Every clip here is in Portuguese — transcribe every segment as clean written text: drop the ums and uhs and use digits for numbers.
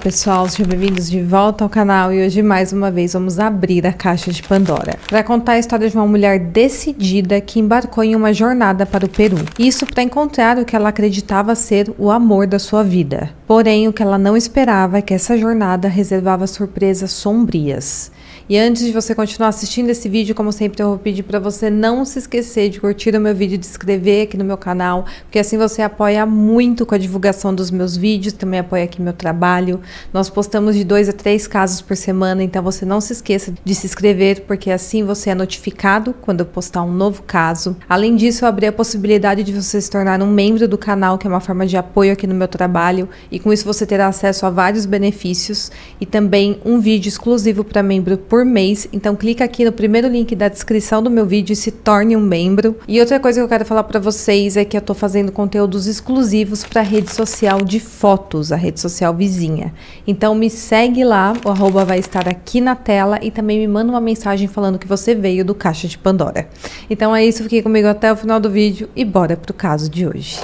Olá pessoal, sejam bem-vindos de volta ao canal e hoje mais uma vez vamos abrir a caixa de Pandora para contar a história de uma mulher decidida que embarcou em uma jornada para o Peru. Isso para encontrar o que ela acreditava ser o amor da sua vida. Porém, o que ela não esperava é que essa jornada reservava surpresas sombrias. E antes de você continuar assistindo esse vídeo, como sempre eu vou pedir para você não se esquecer de curtir o meu vídeo, de se inscrever aqui no meu canal, porque assim você apoia muito com a divulgação dos meus vídeos, também apoia aqui meu trabalho. Nós postamos de 2 a 3 casos por semana, então você não se esqueça de se inscrever, porque assim você é notificado quando eu postar um novo caso. Além disso, eu abri a possibilidade de você se tornar um membro do canal, que é uma forma de apoio aqui no meu trabalho, e com isso você terá acesso a vários benefícios e também um vídeo exclusivo para membro por mês. Então clica aqui no primeiro link da descrição do meu vídeo e se torne um membro. E outra coisa que eu quero falar para vocês é que eu tô fazendo conteúdos exclusivos para a rede social de fotos, a rede social vizinha. Então me segue lá, o arroba vai estar aqui na tela, e também me manda uma mensagem falando que você veio do Caixa de Pandora. Então é isso, fique comigo até o final do vídeo e bora pro caso de hoje.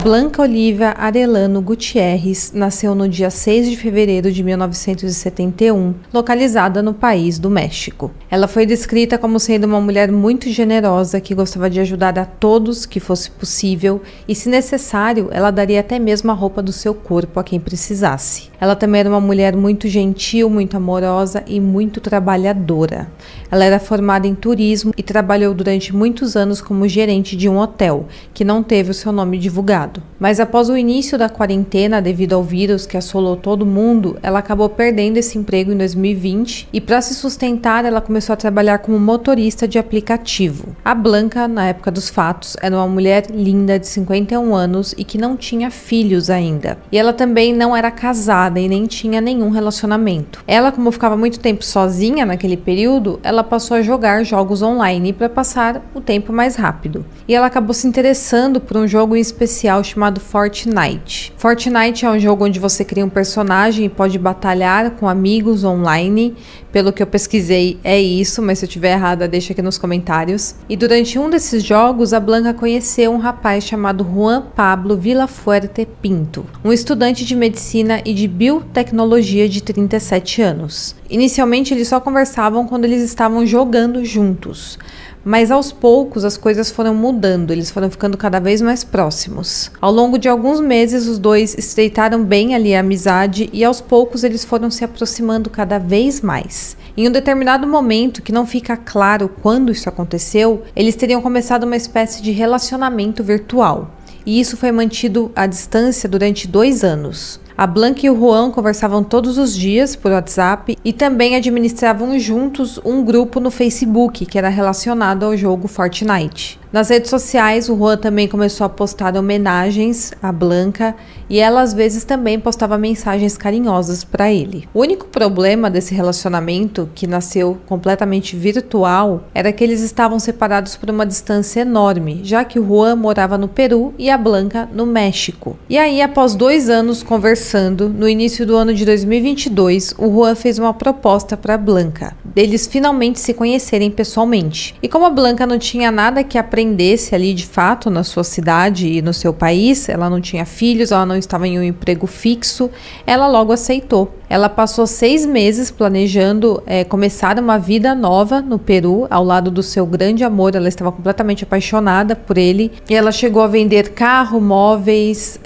Blanca Olivia Arellano Gutierrez nasceu no dia 6 de fevereiro de 1971, localizada no país do México. Ela foi descrita como sendo uma mulher muito generosa que gostava de ajudar a todos que fosse possível e, se necessário, ela daria até mesmo a roupa do seu corpo a quem precisasse. Ela também era uma mulher muito gentil, muito amorosa e muito trabalhadora. Ela era formada em turismo e trabalhou durante muitos anos como gerente de um hotel, que não teve o seu nome divulgado. Mas após o início da quarentena, devido ao vírus que assolou todo mundo, ela acabou perdendo esse emprego em 2020 e, para se sustentar, ela começou a trabalhar como motorista de aplicativo. A Blanca, na época dos fatos, era uma mulher linda de 51 anos e que não tinha filhos ainda. E ela também não era casada e nem tinha nenhum relacionamento. Ela, como ficava muito tempo sozinha naquele período, ela passou a jogar jogos online para passar o tempo mais rápido. E ela acabou se interessando por um jogo em especial chamado Fortnite. Fortnite é um jogo onde você cria um personagem e pode batalhar com amigos online. Pelo que eu pesquisei é isso, mas se eu estiver errada deixa aqui nos comentários. E durante um desses jogos, a Blanca conheceu um rapaz chamado Juan Pablo Villafuerte Pinto, um estudante de medicina e de biotecnologia de 37 anos. Inicialmente eles só conversavam quando eles estavam jogando juntos. Mas aos poucos as coisas foram mudando, eles foram ficando cada vez mais próximos. Ao longo de alguns meses os dois estreitaram bem ali a amizade e aos poucos eles foram se aproximando cada vez mais. Em um determinado momento, que não fica claro quando isso aconteceu, eles teriam começado uma espécie de relacionamento virtual. E isso foi mantido à distância durante 2 anos. A Blanca e o Juan conversavam todos os dias por WhatsApp e também administravam juntos um grupo no Facebook que era relacionado ao jogo Fortnite. Nas redes sociais, o Juan também começou a postar homenagens à Blanca e ela às vezes também postava mensagens carinhosas para ele. O único problema desse relacionamento, que nasceu completamente virtual, era que eles estavam separados por uma distância enorme, já que o Juan morava no Peru e a Blanca no México. E aí, após 2 anos conversando, no início do ano de 2022, o Juan fez uma proposta para a Blanca, deles finalmente se conhecerem pessoalmente. E como a Blanca não tinha nada que aprendesse ali de fato na sua cidade e no seu país, ela não tinha filhos, ela não estava em um emprego fixo, ela logo aceitou. Ela passou 6 meses planejando começar uma vida nova no Peru, ao lado do seu grande amor. Ela estava completamente apaixonada por ele e ela chegou a vender carro, móveis,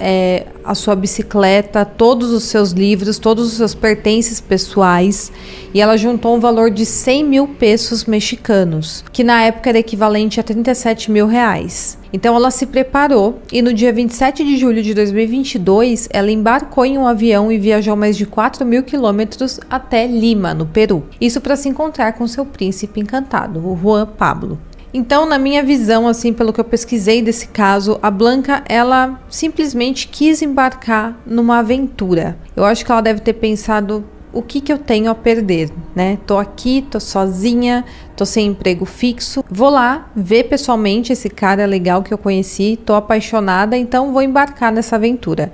a sua bicicleta, todos os seus livros, todos os seus pertences pessoais, e ela juntou um valor de 100 mil pesos mexicanos, que na época era equivalente a 37 mil reais. Então ela se preparou e no dia 27 de julho de 2022 ela embarcou em um avião e viajou mais de 4.000 quilômetros até Lima, no Peru. Isso para se encontrar com seu príncipe encantado, o Juan Pablo. Então, na minha visão, assim, pelo que eu pesquisei desse caso, a Blanca, ela simplesmente quis embarcar numa aventura. Eu acho que ela deve ter pensado: o que eu tenho a perder, né? Tô aqui, tô sozinha, tô sem emprego fixo, vou lá ver pessoalmente esse cara legal que eu conheci, tô apaixonada, então vou embarcar nessa aventura.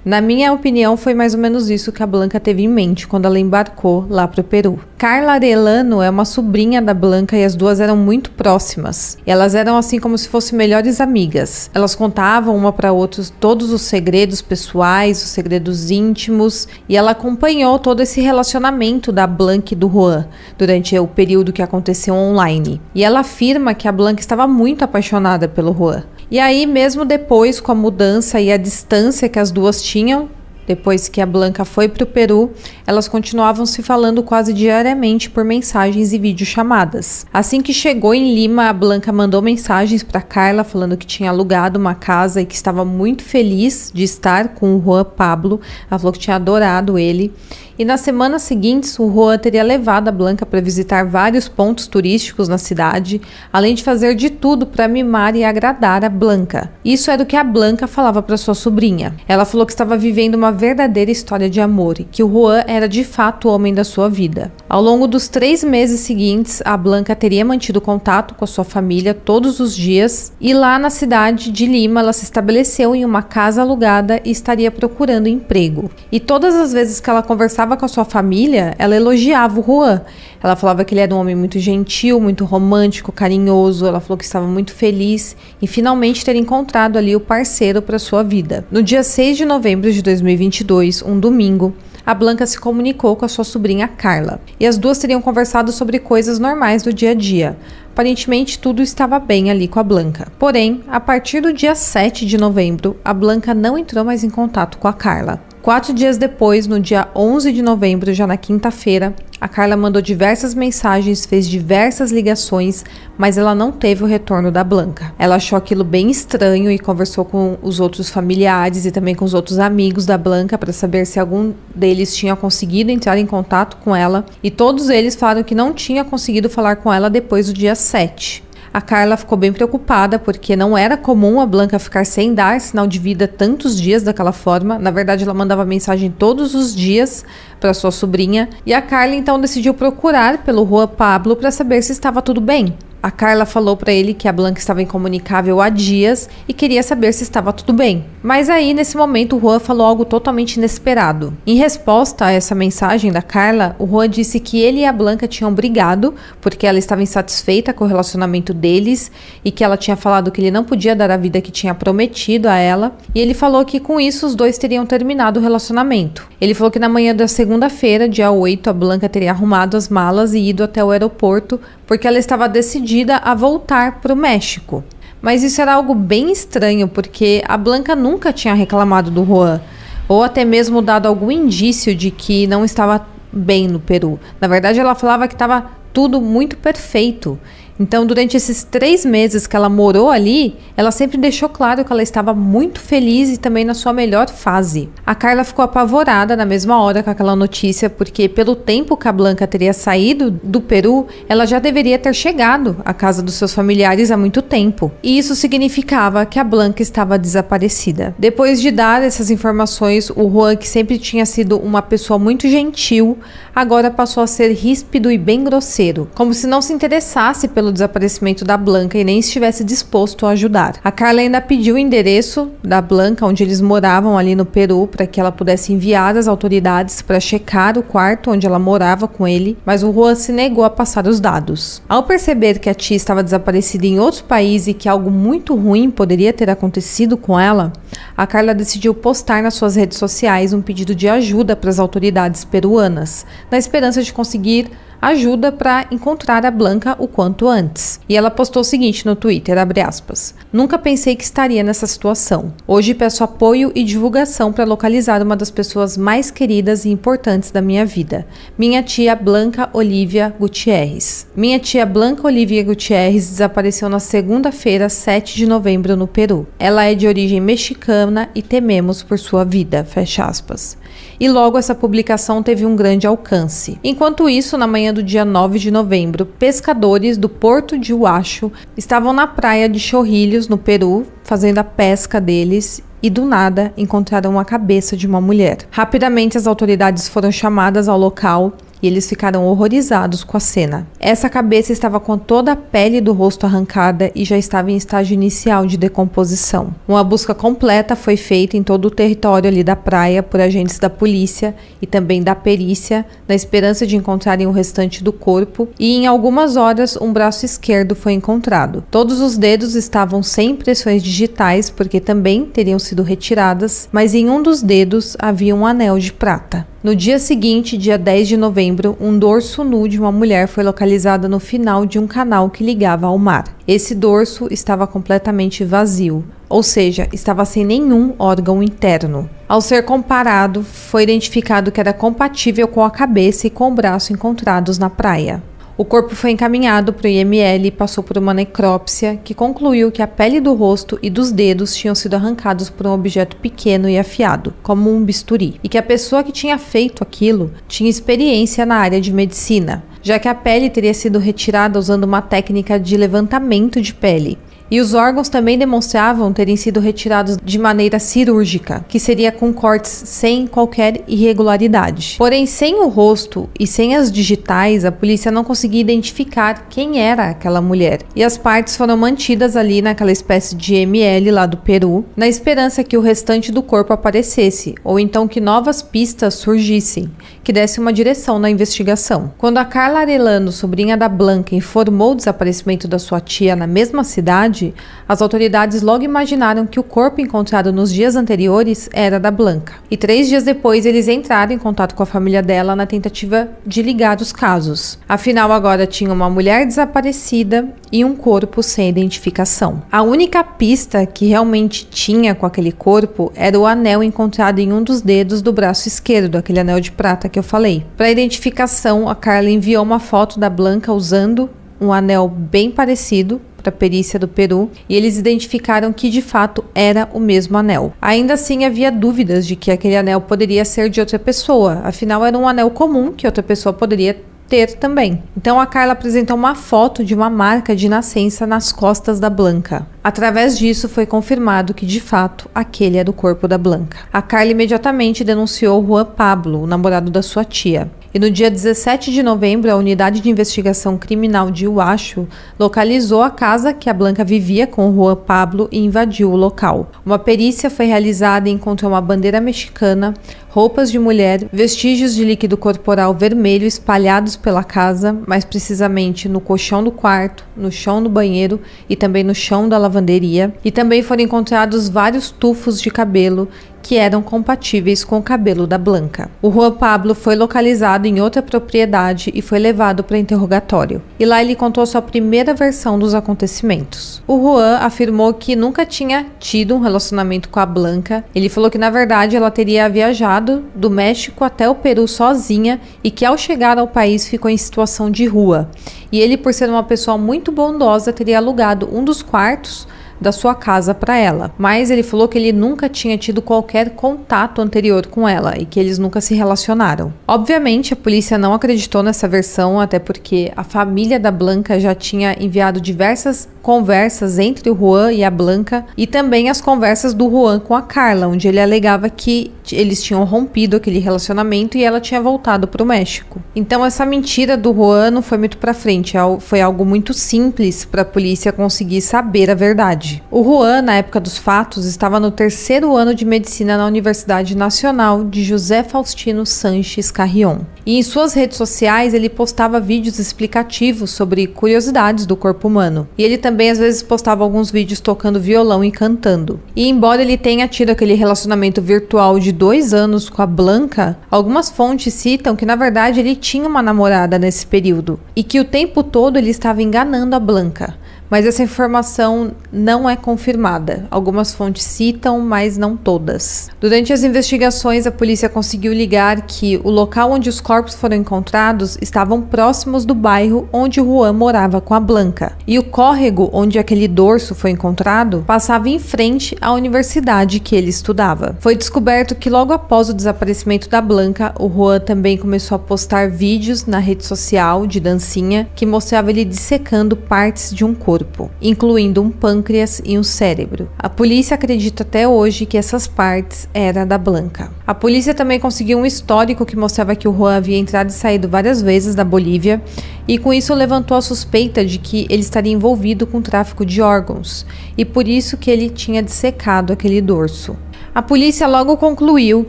Na minha opinião, foi mais ou menos isso que a Blanca teve em mente quando ela embarcou lá pro Peru. Carla Arellano é uma sobrinha da Blanca e as duas eram muito próximas. Elas eram assim como se fossem melhores amigas. Elas contavam uma para outra todos os segredos pessoais, os segredos íntimos, e ela acompanhou todo esse relacionamento da Blanca e do Juan durante o período que aconteceu online. E ela afirma que a Blanca estava muito apaixonada pelo Juan. E aí, mesmo depois, com a mudança e a distância que as duas tinham, depois que a Blanca foi para o Peru, elas continuavam se falando quase diariamente por mensagens e videochamadas. Assim que chegou em Lima, a Blanca mandou mensagens para Carla falando que tinha alugado uma casa e que estava muito feliz de estar com o Juan Pablo. Ela falou que tinha adorado ele. E nas semanas seguintes, o Juan teria levado a Blanca para visitar vários pontos turísticos na cidade, além de fazer de tudo para mimar e agradar a Blanca. Isso era o que a Blanca falava para sua sobrinha. Ela falou que estava vivendo uma verdadeira história de amor e que o Juan era de fato o homem da sua vida. Ao longo dos 3 meses seguintes, a Blanca teria mantido contato com a sua família todos os dias e lá na cidade de Lima ela se estabeleceu em uma casa alugada e estaria procurando emprego. E todas as vezes que ela conversava com a sua família, ela elogiava o Juan. Ela falava que ele era um homem muito gentil, muito romântico, carinhoso. Ela falou que estava muito feliz em finalmente ter encontrado ali o parceiro para sua vida. No dia 6 de novembro de 2022, um domingo, a Blanca se comunicou com a sua sobrinha Carla. E as duas teriam conversado sobre coisas normais do dia a dia. Aparentemente, tudo estava bem ali com a Blanca. Porém, a partir do dia 7 de novembro, a Blanca não entrou mais em contato com a Carla. 4 dias depois, no dia 11 de novembro, já na quinta-feira, a Carla mandou diversas mensagens, fez diversas ligações, mas ela não teve o retorno da Blanca. Ela achou aquilo bem estranho e conversou com os outros familiares e também com os outros amigos da Blanca para saber se algum deles tinha conseguido entrar em contato com ela, e todos eles falaram que não tinha conseguido falar com ela depois do dia 7. A Carla ficou bem preocupada porque não era comum a Blanca ficar sem dar sinal de vida tantos dias daquela forma. Na verdade, ela mandava mensagem todos os dias para sua sobrinha. E a Carla então decidiu procurar pelo Juan Pablo para saber se estava tudo bem. A Carla falou para ele que a Blanca estava incomunicável há dias e queria saber se estava tudo bem. Mas aí, nesse momento, o Juan falou algo totalmente inesperado. Em resposta a essa mensagem da Carla, o Juan disse que ele e a Blanca tinham brigado porque ela estava insatisfeita com o relacionamento deles e que ela tinha falado que ele não podia dar a vida que tinha prometido a ela. E ele falou que com isso os dois teriam terminado o relacionamento. Ele falou que na manhã da segunda-feira, dia 8, a Blanca teria arrumado as malas e ido até o aeroporto porque ela estava decidida a voltar para o México. Mas isso era algo bem estranho, porque a Blanca nunca tinha reclamado do Juan, ou até mesmo dado algum indício de que não estava bem no Peru. Na verdade, ela falava que estava tudo muito perfeito. Então, durante esses 3 meses que ela morou ali, ela sempre deixou claro que ela estava muito feliz e também na sua melhor fase. A Carla ficou apavorada na mesma hora com aquela notícia, porque pelo tempo que a Blanca teria saído do Peru, ela já deveria ter chegado à casa dos seus familiares há muito tempo. E isso significava que a Blanca estava desaparecida. Depois de dar essas informações, o Juan, que sempre tinha sido uma pessoa muito gentil, agora passou a ser ríspido e bem grosseiro, como se não se interessasse pelo desaparecimento da Blanca e nem estivesse disposto a ajudar. A Carla ainda pediu o endereço da Blanca, onde eles moravam ali no Peru, para que ela pudesse enviar as autoridades para checar o quarto onde ela morava com ele, mas o Juan se negou a passar os dados. Ao perceber que a tia estava desaparecida em outro país e que algo muito ruim poderia ter acontecido com ela, a Carla decidiu postar nas suas redes sociais um pedido de ajuda para as autoridades peruanas, na esperança de conseguir ajuda para encontrar a Blanca o quanto antes. E ela postou o seguinte no Twitter, abre aspas: "Nunca pensei que estaria nessa situação. Hoje peço apoio e divulgação para localizar uma das pessoas mais queridas e importantes da minha vida. Minha tia Blanca Olivia Gutierrez." Minha tia Blanca Olivia Gutierrez desapareceu na segunda-feira, 7 de novembro, no Peru. Ela é de origem mexicana e tememos por sua vida, fecha aspas. E logo essa publicação teve um grande alcance. Enquanto isso, na manhã do dia 9 de novembro, pescadores do Porto de Huacho estavam na praia de Chorrillos, no Peru, fazendo a pesca deles e do nada encontraram a cabeça de uma mulher. Rapidamente as autoridades foram chamadas ao local e eles ficaram horrorizados com a cena. Essa cabeça estava com toda a pele do rosto arrancada e já estava em estágio inicial de decomposição. Uma busca completa foi feita em todo o território ali da praia por agentes da polícia e também da perícia, na esperança de encontrarem o restante do corpo, e em algumas horas um braço esquerdo foi encontrado. Todos os dedos estavam sem impressões digitais, porque também teriam sido retiradas, mas em um dos dedos havia um anel de prata. No dia seguinte, dia 10 de novembro, um dorso nu de uma mulher foi localizado no final de um canal que ligava ao mar. Esse dorso estava completamente vazio, ou seja, estava sem nenhum órgão interno. Ao ser comparado, foi identificado que era compatível com a cabeça e com o braço encontrados na praia. O corpo foi encaminhado para o IML e passou por uma necrópsia que concluiu que a pele do rosto e dos dedos tinham sido arrancados por um objeto pequeno e afiado, como um bisturi, e que a pessoa que tinha feito aquilo tinha experiência na área de medicina, já que a pele teria sido retirada usando uma técnica de levantamento de pele. E os órgãos também demonstravam terem sido retirados de maneira cirúrgica, que seria com cortes sem qualquer irregularidade. Porém, sem o rosto e sem as digitais, a polícia não conseguia identificar quem era aquela mulher. E as partes foram mantidas ali naquela espécie de ML lá do Peru, na esperança que o restante do corpo aparecesse, ou então que novas pistas surgissem, que desse uma direção na investigação. Quando a Carla Arellano, sobrinha da Blanca, informou o desaparecimento da sua tia na mesma cidade, as autoridades logo imaginaram que o corpo encontrado nos dias anteriores era da Blanca. E 3 dias depois eles entraram em contato com a família dela na tentativa de ligar os casos. Afinal, agora tinha uma mulher desaparecida e um corpo sem identificação. A única pista que realmente tinha com aquele corpo era o anel encontrado em um dos dedos do braço esquerdo, aquele anel de prata que eu falei. Para identificação, a Carla enviou uma foto da Blanca usando um anel bem parecido para a perícia do Peru, e eles identificaram que de fato era o mesmo anel. Ainda assim, havia dúvidas de que aquele anel poderia ser de outra pessoa, afinal era um anel comum que outra pessoa poderia ter também. Então a Carla apresentou uma foto de uma marca de nascença nas costas da Blanca. Através disso foi confirmado que de fato aquele era o corpo da Blanca. A Carla imediatamente denunciou Juan Pablo, o namorado da sua tia. E no dia 17 de novembro, a Unidade de Investigação Criminal de Huacho localizou a casa que a Blanca vivia com o Juan Pablo e invadiu o local. Uma perícia foi realizada e encontrou uma bandeira mexicana, roupas de mulher, vestígios de líquido corporal vermelho espalhados pela casa, mais precisamente no colchão do quarto, no chão do banheiro e também no chão da lavanderia. E também foram encontrados vários tufos de cabelo que eram compatíveis com o cabelo da Blanca. O Juan Pablo foi localizado em outra propriedade e foi levado para interrogatório. E lá ele contou sua primeira versão dos acontecimentos. O Juan afirmou que nunca tinha tido um relacionamento com a Blanca. Ele falou que na verdade ela teria viajado do México até o Peru sozinha e que ao chegar ao país ficou em situação de rua. E ele, por ser uma pessoa muito bondosa, teria alugado um dos quartos da sua casa para ela, mas ele falou que ele nunca tinha tido qualquer contato anterior com ela e que eles nunca se relacionaram. Obviamente a polícia não acreditou nessa versão, até porque a família da Blanca já tinha enviado diversas conversas entre o Juan e a Blanca e também as conversas do Juan com a Carla, onde ele alegava que eles tinham rompido aquele relacionamento e ela tinha voltado para o México. Então essa mentira do Juan não foi muito para frente, foi algo muito simples para a polícia conseguir saber a verdade. O Juan, na época dos fatos, estava no 3º ano de medicina na Universidade Nacional de José Faustino Sanches Carrion. E em suas redes sociais ele postava vídeos explicativos sobre curiosidades do corpo humano. E ele também às vezes postava alguns vídeos tocando violão e cantando. E embora ele tenha tido aquele relacionamento virtual de 2 anos com a Blanca, algumas fontes citam que na verdade ele tinha uma namorada nesse período e que o tempo todo ele estava enganando a Blanca. Mas essa informação não é confirmada. Algumas fontes citam, mas não todas. Durante as investigações, a polícia conseguiu ligar que o local onde os corpos foram encontrados estavam próximos do bairro onde o Juan morava com a Blanca. E o córrego onde aquele dorso foi encontrado passava em frente à universidade que ele estudava. Foi descoberto que logo após o desaparecimento da Blanca, o Juan também começou a postar vídeos na rede social de dancinha que mostrava ele dissecando partes de um corpo, incluindo um pâncreas orelhas e um cérebro. A polícia acredita até hoje que essas partes eram da Blanca. A polícia também conseguiu um histórico que mostrava que o Juan havia entrado e saído várias vezes da Bolívia, e com isso levantou a suspeita de que ele estaria envolvido com tráfico de órgãos, e por isso que ele tinha dissecado aquele dorso. A polícia logo concluiu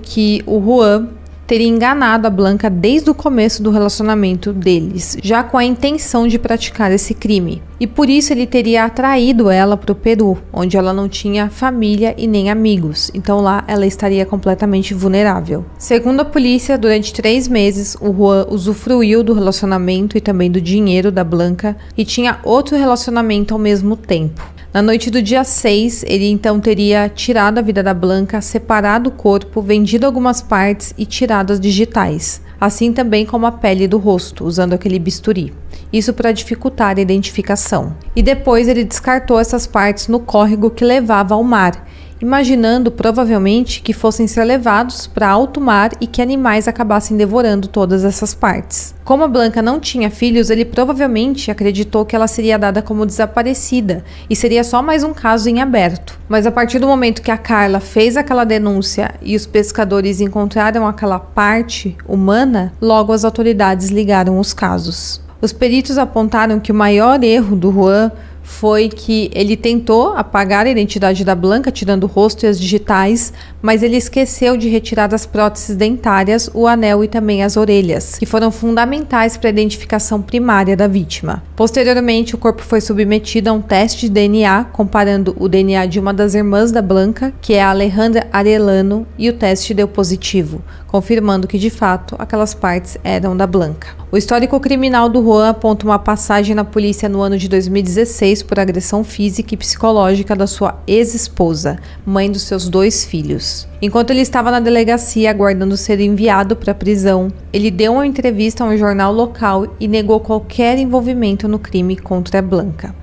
que o Juan teria enganado a Blanca desde o começo do relacionamento deles, já com a intenção de praticar esse crime. E por isso ele teria atraído ela para o Peru, onde ela não tinha família e nem amigos, então lá ela estaria completamente vulnerável. Segundo a polícia, durante 3 meses, o Juan usufruiu do relacionamento e também do dinheiro da Blanca e tinha outro relacionamento ao mesmo tempo. Na noite do dia 6, ele então teria tirado a vida da Blanca, separado o corpo, vendido algumas partes e tirado as digitais, assim também como a pele do rosto, usando aquele bisturi. Isso para dificultar a identificação. E depois ele descartou essas partes no córrego que levava ao mar, imaginando provavelmente que fossem ser levados para alto mar e que animais acabassem devorando todas essas partes. Como a Blanca não tinha filhos, ele provavelmente acreditou que ela seria dada como desaparecida e seria só mais um caso em aberto. Mas a partir do momento que a Carla fez aquela denúncia e os pescadores encontraram aquela parte humana, logo as autoridades ligaram os casos. Os peritos apontaram que o maior erro do Juan foi que ele tentou apagar a identidade da Blanca, tirando o rosto e as digitais, mas ele esqueceu de retirar as próteses dentárias, o anel e também as orelhas, que foram fundamentais para a identificação primária da vítima. Posteriormente, o corpo foi submetido a um teste de DNA, comparando o DNA de uma das irmãs da Blanca, que é a Alejandra Arellano, e o teste deu positivo, confirmando que de fato aquelas partes eram da Blanca. O histórico criminal do Juan aponta uma passagem na polícia no ano de 2016 por agressão física e psicológica da sua ex-esposa, mãe dos seus 2 filhos. Enquanto ele estava na delegacia aguardando ser enviado para a prisão, ele deu uma entrevista a um jornal local e negou qualquer envolvimento no crime contra a Blanca.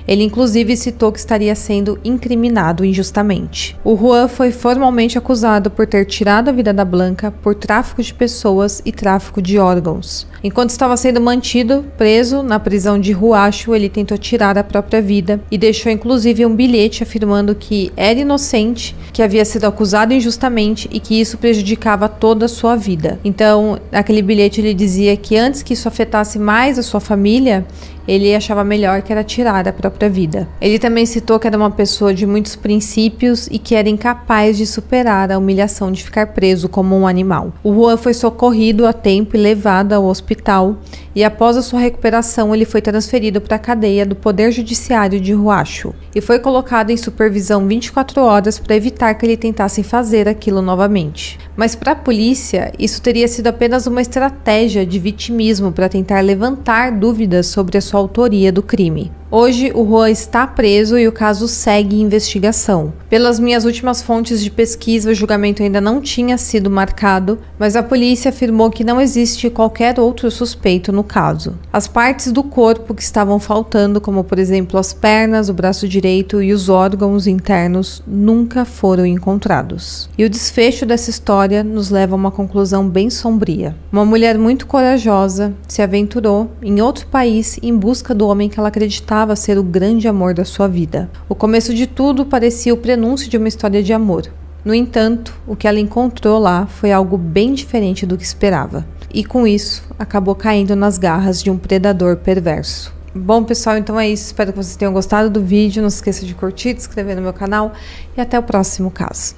Ele inclusive citou que estaria sendo incriminado injustamente. O Juan foi formalmente acusado por ter tirado a vida da Blanca por tráfico de pessoas e tráfico de órgãos. Enquanto estava sendo mantido preso na prisão de Riacho, ele tentou tirar a própria vida e deixou inclusive um bilhete afirmando que era inocente, que havia sido acusado injustamente e que isso prejudicava toda a sua vida. Então, naquele bilhete ele dizia que antes que isso afetasse mais a sua família, ele achava melhor que era tirar a própria vida. Ele também citou que era uma pessoa de muitos princípios e que era incapaz de superar a humilhação de ficar preso como um animal. O Juan foi socorrido a tempo e levado ao hospital, e após a sua recuperação ele foi transferido para a cadeia do Poder Judiciário de Riacho e foi colocado em supervisão 24 horas para evitar que ele tentasse fazer aquilo novamente. Mas para a polícia, isso teria sido apenas uma estratégia de vitimismo para tentar levantar dúvidas sobre a sua autoria do crime. Hoje, o Juan está preso e o caso segue investigação. Pelas minhas últimas fontes de pesquisa, o julgamento ainda não tinha sido marcado, mas a polícia afirmou que não existe qualquer outro suspeito no caso. As partes do corpo que estavam faltando, como por exemplo as pernas, o braço direito e os órgãos internos, nunca foram encontrados. E o desfecho dessa história nos leva a uma conclusão bem sombria. Uma mulher muito corajosa se aventurou em outro país em busca do homem que ela acreditava ser o grande amor da sua vida. O começo de tudo parecia o prenúncio de uma história de amor. No entanto, o que ela encontrou lá foi algo bem diferente do que esperava. E com isso, acabou caindo nas garras de um predador perverso. Bom, pessoal, então é isso. Espero que vocês tenham gostado do vídeo. Não se esqueça de curtir, de se inscrever no meu canal e até o próximo caso.